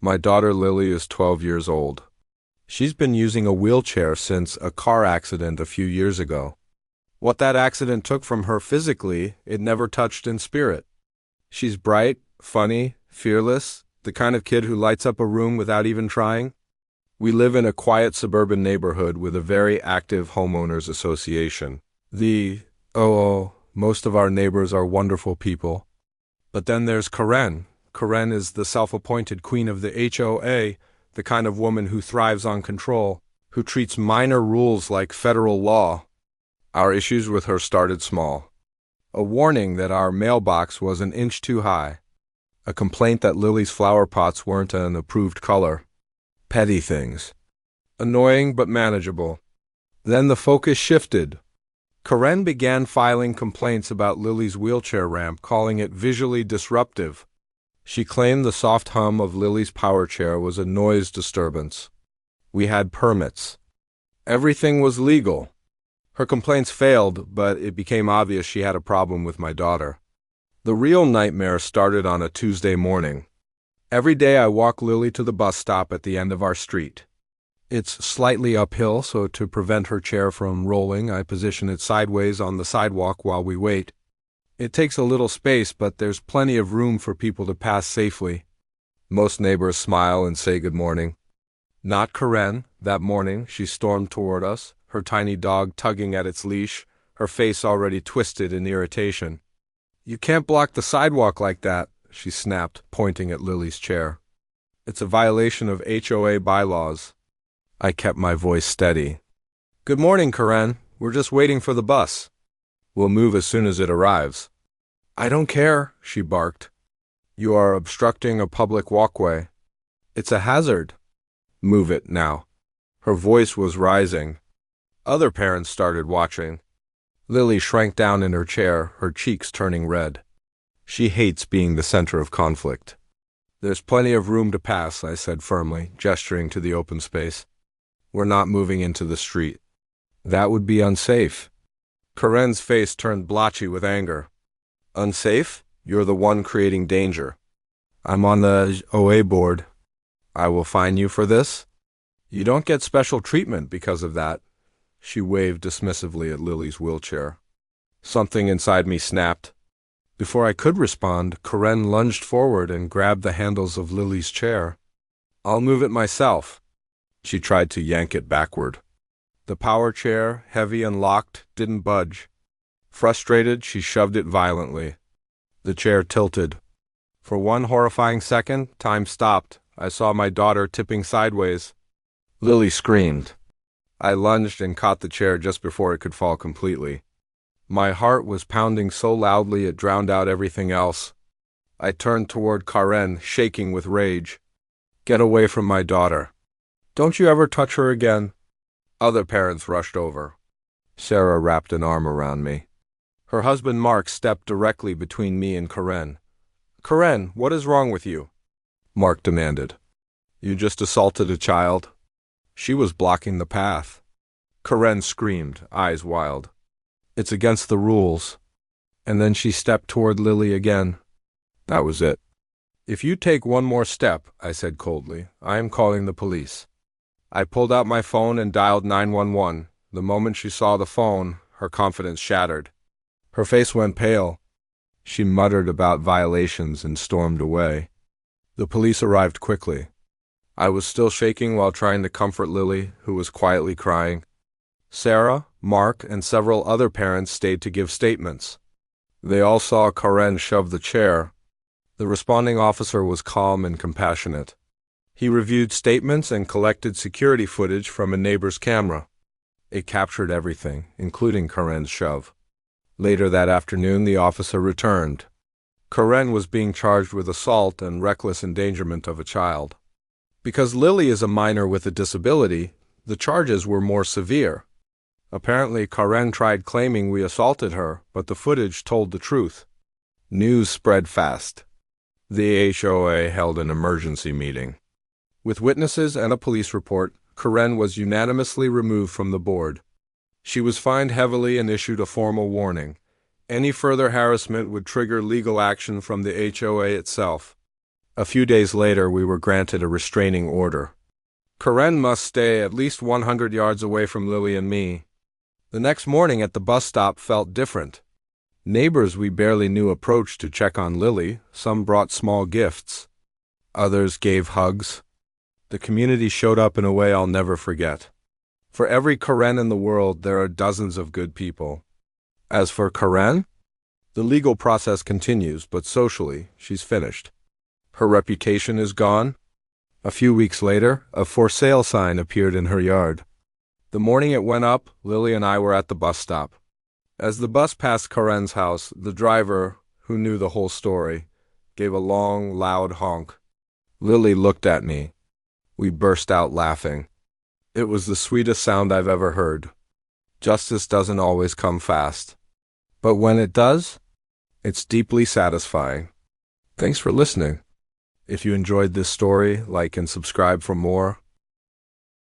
My daughter Lily is 12 years old. She's been using a wheelchair since a car accident a few years ago. What that accident took from her physically, it never touched in spirit. She's bright, funny, fearless, the kind of kid who lights up a room without even trying. We live in a quiet suburban neighborhood with a very active homeowners association. Most of our neighbors are wonderful people. But then there's Karen. Karen is the self-appointed queen of the HOA, the kind of woman who thrives on control, who treats minor rules like federal law. Our issues with her started small. A warning that our mailbox was an inch too high. A complaint that Lily's flower pots weren't an approved color. Petty things. Annoying but manageable. Then the focus shifted. Karen began filing complaints about Lily's wheelchair ramp, calling it visually disruptive. She claimed the soft hum of Lily's power chair was a noise disturbance. We had permits. Everything was legal. Her complaints failed, but it became obvious she had a problem with my daughter. The real nightmare started on a Tuesday morning. Every day I walk Lily to the bus stop at the end of our street. It's slightly uphill, so to prevent her chair from rolling, I position it sideways on the sidewalk while we wait. It takes a little space, but there's plenty of room for people to pass safely. Most neighbors smile and say good morning. Not Karen. That morning, she stormed toward us, her tiny dog tugging at its leash, her face already twisted in irritation. "You can't block the sidewalk like that," she snapped, pointing at Lily's chair. "It's a violation of HOA bylaws." I kept my voice steady. "Good morning, Karen. We're just waiting for the bus. We'll move as soon as it arrives." "I don't care," she barked. "You are obstructing a public walkway. It's a hazard." "Move it now." Her voice was rising. Other parents started watching. Lily shrank down in her chair, her cheeks turning red. She hates being the center of conflict. "There's plenty of room to pass," I said firmly, gesturing to the open space. "We're not moving into the street." "That would be unsafe." Karen's face turned blotchy with anger. "Unsafe? You're the one creating danger. I'm on the OA board. I will fine you for this. You don't get special treatment because of that." She waved dismissively at Lily's wheelchair. Something inside me snapped. Before I could respond, Karen lunged forward and grabbed the handles of Lily's chair. "I'll move it myself." She tried to yank it backward. The power chair, heavy and locked, didn't budge. Frustrated, she shoved it violently. The chair tilted. For one horrifying second, time stopped. I saw my daughter tipping sideways. Lily screamed. I lunged and caught the chair just before it could fall completely. My heart was pounding so loudly it drowned out everything else. I turned toward Karen, shaking with rage. "Get away from my daughter. Don't you ever touch her again." Other parents rushed over. Sarah wrapped an arm around me. Her husband Mark stepped directly between me and Karen. "Karen, what is wrong with you?" Mark demanded. "You just assaulted a child." She was blocking the path. Karen screamed, eyes wild. "It's against the rules." And then she stepped toward Lily again. That was it. "If you take one more step," I said coldly, "I am calling the police." I pulled out my phone and dialed 911. The moment she saw the phone, her confidence shattered. Her face went pale. She muttered about violations and stormed away. The police arrived quickly. I was still shaking while trying to comfort Lily, who was quietly crying. Sarah, Mark, and several other parents stayed to give statements. They all saw Karen shove the chair. The responding officer was calm and compassionate. He reviewed statements and collected security footage from a neighbor's camera. It captured everything, including Karen's shove. Later that afternoon, the officer returned. Karen was being charged with assault and reckless endangerment of a child. Because Lily is a minor with a disability, the charges were more severe. Apparently, Karen tried claiming we assaulted her, but the footage told the truth. News spread fast. The HOA held an emergency meeting. With witnesses and a police report, Karen was unanimously removed from the board. She was fined heavily and issued a formal warning. Any further harassment would trigger legal action from the HOA itself. A few days later, we were granted a restraining order. Karen must stay at least 100 yards away from Lily and me. The next morning at the bus stop felt different. Neighbors we barely knew approached to check on Lily. Some brought small gifts. Others gave hugs. The community showed up in a way I'll never forget. For every Karen in the world, there are dozens of good people. As for Karen, the legal process continues, but socially, she's finished. Her reputation is gone. A few weeks later, a for sale sign appeared in her yard. The morning it went up, Lily and I were at the bus stop. As the bus passed Karen's house, the driver, who knew the whole story, gave a long, loud honk. Lily looked at me. We burst out laughing. It was the sweetest sound I've ever heard. Justice doesn't always come fast. But when it does, it's deeply satisfying. Thanks for listening. If you enjoyed this story, like and subscribe for more.